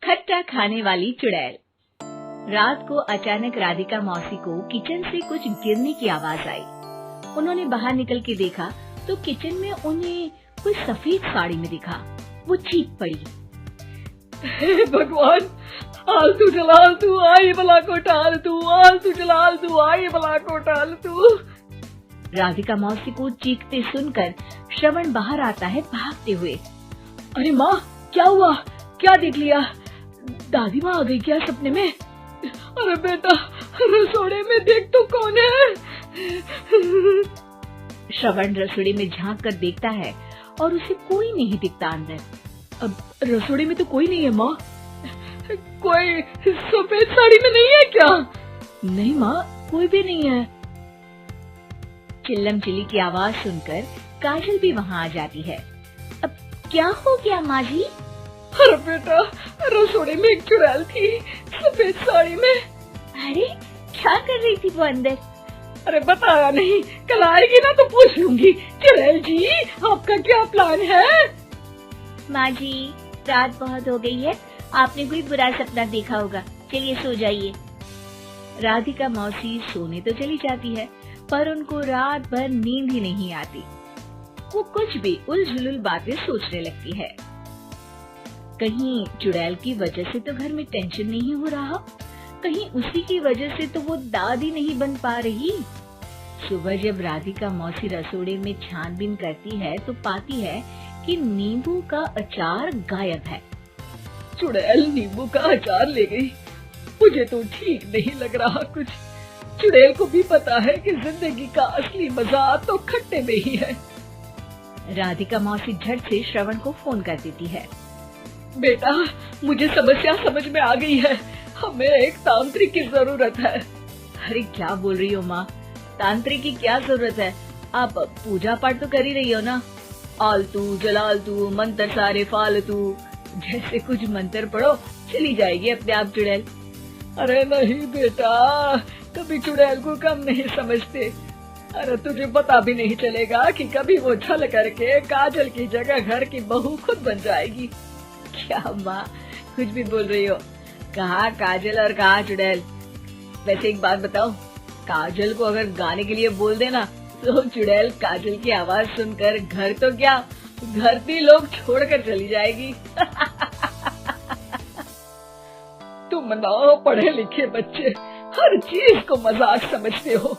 खट्टा खाने वाली चुड़ैल। रात को अचानक राधिका मौसी को किचन से कुछ गिरने की आवाज आई। उन्होंने बाहर निकल के देखा तो किचन में उन्हें कोई सफेद साड़ी में दिखा। वो चीख पड़ी, हे भगवान, आलतू जलाल तू आई बला को टाल तू, आलतू जलाल तू आई बला को टाल तू। राधिका मौसी को चीखते सुनकर श्रवण बाहर आता है भागते हुए। अरे माँ, क्या हुआ? क्या देख लिया? दादी माँ आ गई क्या सपने में? अरे बेटा, रसोड़े में देख तो कौन है? श्रवण रसोड़े में झांक कर देखता है और उसे कोई नहीं दिखता अंदर। अब रसोड़े में तो कोई नहीं है माँ। कोई सफेद साड़ी में नहीं है क्या? नहीं माँ, कोई भी नहीं है। चिल्लम चिल्ली की आवाज सुनकर काजल भी वहाँ आ जाती है। अब क्या हो गया माँ जी? अरे बेटा, रसोड़े में एक चुड़ैल थी सफेद साड़ी में। अरे क्या कर रही थी वो अंदर? अरे बताया नहीं, कल आएगी ना तो पूछ लूंगी। चुड़ैल जी, आपका क्या प्लान है? माँ जी, रात बहुत हो गई है, आपने कोई बुरा सपना देखा होगा, चलिए सो जाइए। राधिका मौसी सोने तो चली जाती है पर उनको रात भर नींद ही नहीं आती। वो कुछ भी उलझुल बातें सोचने लगती है। कहीं चुड़ैल की वजह से तो घर में टेंशन नहीं हो रहा, कहीं उसी की वजह से तो वो दादी नहीं बन पा रही। सुबह जब राधिका मौसी रसोड़े में छानबीन करती है तो पाती है कि नींबू का अचार गायब है। चुड़ैल नींबू का अचार ले गई, मुझे तो ठीक नहीं लग रहा कुछ। चुड़ैल को भी पता है कि जिंदगी का असली मजा तो खट्टे में ही है। राधिका मौसी झट से श्रवण को फोन कर देती है। बेटा, मुझे समस्या समझ में आ गई है, हमें एक तांत्रिक की जरूरत है। अरे क्या बोल रही हो माँ, तांत्रिक की क्या जरूरत है? आप पूजा पाठ तो कर ही रही हो ना। आलतू जलालतू मंत्र सारे फालतू जैसे कुछ मंत्र पढ़ो, चली जाएगी अपने आप चुड़ैल। अरे नहीं बेटा, कभी चुड़ैल को कम नहीं समझते। अरे तुझे पता भी नहीं चलेगा कि कभी वो छल करके काजल की जगह घर की बहू खुद बन जाएगी। क्या माँ, कुछ भी बोल रही हो? कहाँ काजल और कहाँ चुड़ैल? वैसे एक बात बताओ, काजल को अगर गाने के लिए बोल देना तो चुड़ैल काजल की आवाज सुनकर घर तो क्या, धरती लोग छोड़कर चली जाएगी। तुम ना पढ़े लिखे बच्चे हर चीज को मजाक समझते हो।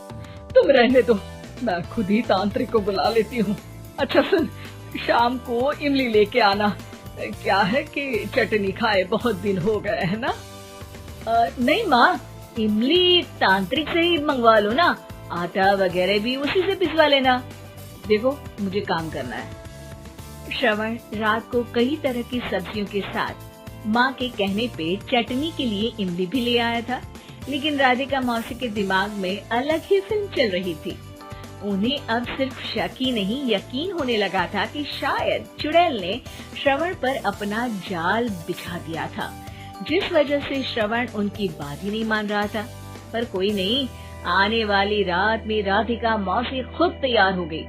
तुम रहने दो, मैं खुद ही तांत्रिक को बुला लेती हूँ। अच्छा सुन, शाम को इमली लेके आना। क्या है कि चटनी खाए बहुत दिन हो गए है ना? नहीं माँ, इमली तांत्रिक से ही मंगवा लो ना, आटा वगैरह भी उसी से पिसवा लेना। देखो मुझे काम करना है। श्रवण रात को कई तरह की सब्जियों के साथ माँ के कहने पे चटनी के लिए इमली भी ले आया था, लेकिन राधिका मौसी के दिमाग में अलग ही फिल्म चल रही थी। उन्हें अब सिर्फ शक ही नहीं यकीन होने लगा था कि शायद चुड़ैल ने श्रवण पर अपना जाल बिछा दिया था, जिस वजह से श्रवण उनकी बात ही नहीं मान रहा था। पर कोई नहीं, आने वाली रात में राधिका मौसी खुद तैयार हो गई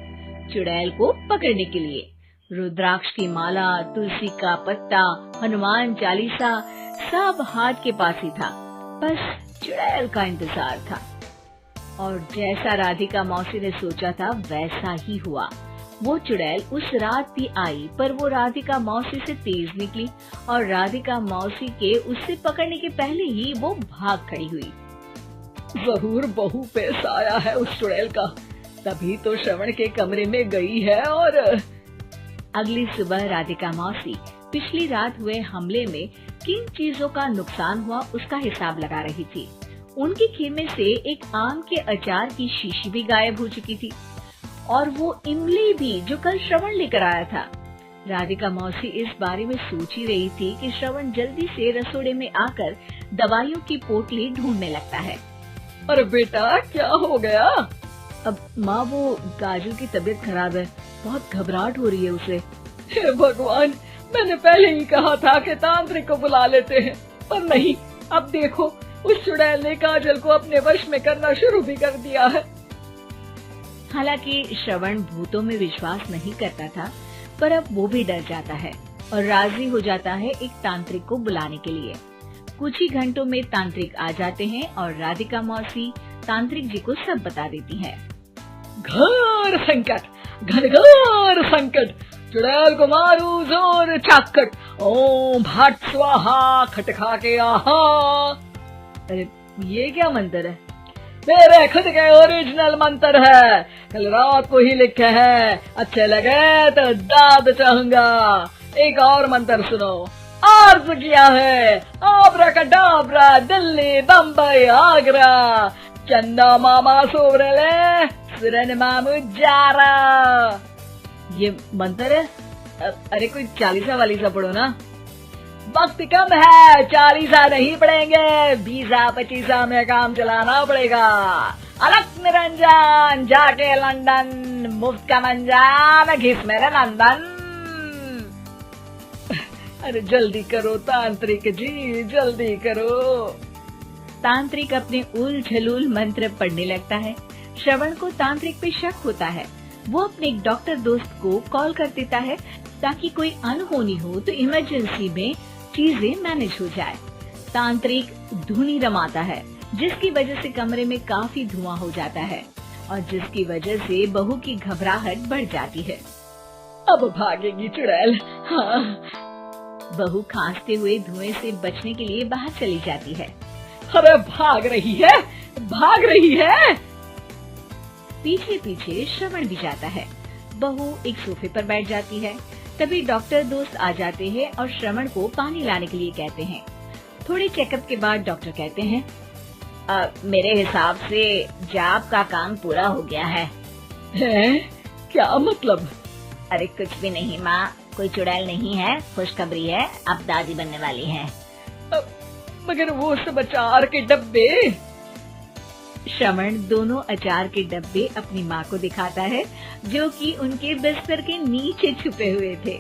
चुड़ैल को पकड़ने के लिए। रुद्राक्ष की माला, तुलसी का पत्ता, हनुमान चालीसा सब हाथ के पास ही था, बस चुड़ैल का इंतजार था। और जैसा राधिका मौसी ने सोचा था वैसा ही हुआ। वो चुड़ैल उस रात भी आई, पर वो राधिका मौसी से तेज निकली और राधिका मौसी के उससे पकड़ने के पहले ही वो भाग खड़ी हुई। जरूर बहू पे साया है उस चुड़ैल का, तभी तो श्रवण के कमरे में गई है। और अगली सुबह राधिका मौसी पिछली रात हुए हमले में किन चीजों का नुकसान हुआ उसका हिसाब लगा रही थी। उनके खेमे से एक आम के अचार की शीशी भी गायब हो चुकी थी और वो इमली भी जो कल श्रवण लेकर आया था। राधिका मौसी इस बारे में सोच ही रही थी कि श्रवण जल्दी से रसोड़े में आकर दवाइयों की पोटली ढूंढने लगता है। अरे बेटा, क्या हो गया? अब माँ, वो काजल की तबीयत खराब है, बहुत घबराहट हो रही है उसे। हे भगवान, मैंने पहले ही कहा था कि तांत्रिक को बुला लेते हैं, पर नहीं। अब देखो, उस चुड़ैल ने काजल को अपने वश में करना शुरू भी कर दिया है। हालांकि श्रवण भूतों में विश्वास नहीं करता था, पर अब वो भी डर जाता है। और राजी हो जाता है एक तांत्रिक को बुलाने के लिए। कुछ ही घंटों में तांत्रिक आ जाते हैं और राधिका मौसी तांत्रिक जी को सब बता देती है। घोर संकट, घनघोर संकट, चुड़ैल को मारू जोर चाकट, ओम भट स्वाहा खटखा के आहा। अरे ये क्या मंत्र है? मेरे खुद के ओरिजिनल मंत्र है, कल रात को ही लिखे हैं, अच्छे लगे तो दाद चाहूंगा। एक और मंत्र सुनो। अर्ज किया है आब्राकडाब्रा, दिल्ली बम्बई आगरा, चंदा मामा सोबरले सुरन मामू जारा। ये मंत्र है? अरे कोई 40 वालीसा पढ़ो ना। वक्त कम है, 40 नहीं पड़ेंगे, 20-25 में काम चलाना पड़ेगा। अलग निरंजन जाके लंदन, मुफ्त का मंजान घिस मेरे नंदन। अरे जल्दी करो तांत्रिक जी, जल्दी करो। तांत्रिक अपने उल झलूल मंत्र पढ़ने लगता है। श्रवण को तांत्रिक पे शक होता है। वो अपने एक डॉक्टर दोस्त को कॉल कर देता है ताकि कोई अनहोनी हो तो इमरजेंसी में चीजें मैनेज हो जाए। तांत्रिक धुनी रमाता है, जिसकी वजह से कमरे में काफी धुआं हो जाता है और जिसकी वजह से बहू की घबराहट बढ़ जाती है। अब भागेगी चुड़ैल। हाँ। बहू खांसते हुए धुएं से बचने के लिए बाहर चली जाती है। अरे भाग रही है, भाग रही है। पीछे पीछे श्रवण भी जाता है। बहू एक सोफे पर बैठ जाती है। तभी डॉक्टर दोस्त आ जाते हैं और श्रवण को पानी लाने के लिए कहते हैं। थोड़े चेकअप के बाद डॉक्टर कहते हैं, मेरे हिसाब से जाप का काम पूरा हो गया है। क्या मतलब? अरे कुछ भी नहीं माँ, कोई चुड़ैल नहीं है, खुशखबरी है, अब दादी बनने वाली है। मगर वो सब अचार के डब्बे। श्रवण दोनों अचार के डब्बे अपनी माँ को दिखाता है, जो कि उनके बिस्तर के नीचे छुपे हुए थे।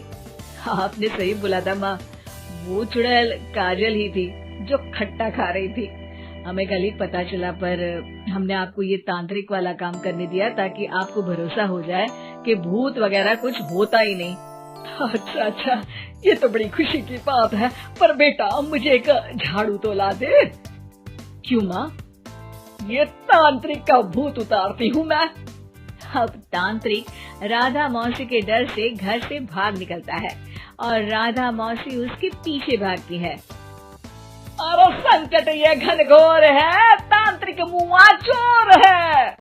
आपने सही बोला था माँ, वो चुड़ैल काजल ही थी जो खट्टा खा रही थी। हमें कल ही पता चला, पर हमने आपको ये तांत्रिक वाला काम करने दिया ताकि आपको भरोसा हो जाए कि भूत वगैरह कुछ होता ही नहीं। अच्छा, ये तो बड़ी खुशी की बात है। पर बेटा मुझे एक झाड़ू तो ला दे। क्यों माँ? ये तांत्रिक का भूत उतारती हूँ मैं। अब तांत्रिक राधा मौसी के डर से घर से भाग निकलता है और राधा मौसी उसके पीछे भागती है। अरे संकट ये घनघोर है, तांत्रिक मुआ चोर है।